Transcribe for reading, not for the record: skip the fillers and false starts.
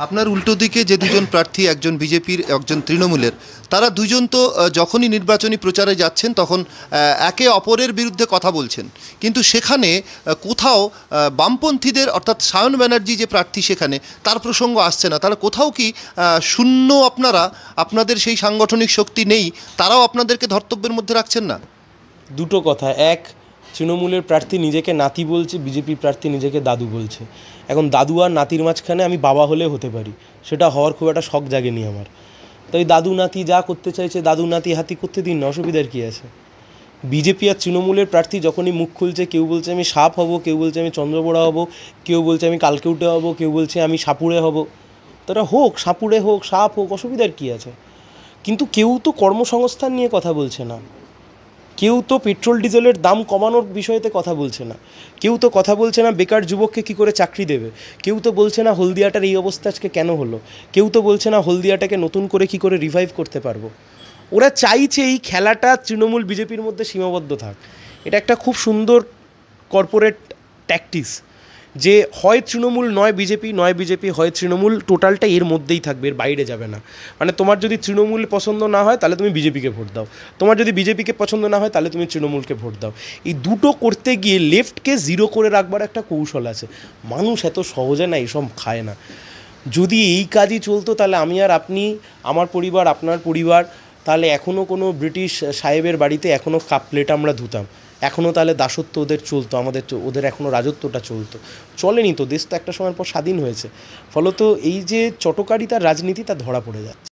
আপনার উল্টো দিকে যে দুজন প্রার্থী, একজন বিজেপির, একজন তৃণমূলের, তারা দুজন তো যখনই নির্বাচনী প্রচারে যাচ্ছেন তখন একে অপরের বিরুদ্ধে কথা বলছেন, কিন্তু সেখানে কোথাও বামপন্থীদের অর্থাৎ সায়ন ব্যানার্জি যে প্রার্থী সেখানে তার প্রসঙ্গ আসছে না। তারা কোথাও কি শূন্য, আপনাদের সেই সাংগঠনিক শক্তি নেই, তারাও আপনাদেরকে ধর্তব্যের মধ্যে রাখছেন না? দুটো কথা। এক, তৃণমূলের প্রার্থী নিজেকে নাতি বলছে, বিজেপি প্রার্থী নিজেকে দাদু বলছে। এখন দাদু আর নাতির মাঝখানে আমি বাবা হলে হতে পারি, সেটা হওয়ার খুব একটা শখ জাগেনি আমার। তো এই দাদু নাতি যা করতে চাইছে দাদু নাতি হাতি করতে দিন না, অসুবিধার কী আছে? বিজেপি আর তৃণমূলের প্রার্থী যখনই মুখ খুলছে, কেউ বলছে আমি সাপ হব, কেউ বলছে আমি চন্দ্রবোড়া হব, কেউ বলছে আমি কালকেউটে হব, কেউ বলছে আমি সাপুড়ে হব। তারা হোক, সাপুড়ে হোক, সাপ হোক, অসুবিধার কী আছে? কিন্তু কেউ তো কর্মসংস্থান নিয়ে কথা বলছে না, কেউ তো পেট্রোল ডিজেলের দাম কমানোর বিষয়তে কথা বলছে না, কেউ তো কথা বলছে না বেকার যুবককে কী করে চাকরি দেবে, কেউ তো বলছে না হলদিয়াটার এই অবস্থা আজকে কেন হলো, কেউ তো বলছে না হলদিয়াটাকে নতুন করে কী করে রিভাইভ করতে পারবো। ওরা চাইছে এই খেলাটা তৃণমূল বিজেপির মধ্যে সীমাবদ্ধ থাক। এটা একটা খুব সুন্দর কর্পোরেট ট্যাকটিস, যে হয় তৃণমূল নয় বিজেপি, নয় বিজেপি হয় তৃণমূল, টোটালটা এর মধ্যেই থাকবে, এর বাইরে যাবে না। মানে তোমার যদি তৃণমূল পছন্দ না হয় তাহলে তুমি বিজেপিকে ভোট দাও, তোমার যদি বিজেপিকে পছন্দ না হয় তাহলে তুমি তৃণমূলকে ভোট দাও। এই দুটো করতে গিয়ে লেফটকে জিরো করে রাখবার একটা কৌশল আছে। মানুষ এত সহজে না এইসব খায় না। যদি এই কাজই চলতো তাহলে আমি আর আপনি, আমার পরিবার, আপনার পরিবার, তাহলে এখনও কোনো ব্রিটিশ সাহেবের বাড়িতে এখনও কাপ প্লেট আমরা ধুতাম, এখনও তাহলে দাসত্ব ওদের চলতো, ওদের এখনও রাজত্বটা চলতো। চলেনি তো, দেশ তো একটা সময়ের পর স্বাধীন হয়েছে। ফলত এই যে চটকারিতার রাজনীতি তা ধরা পড়ে যাচ্ছে।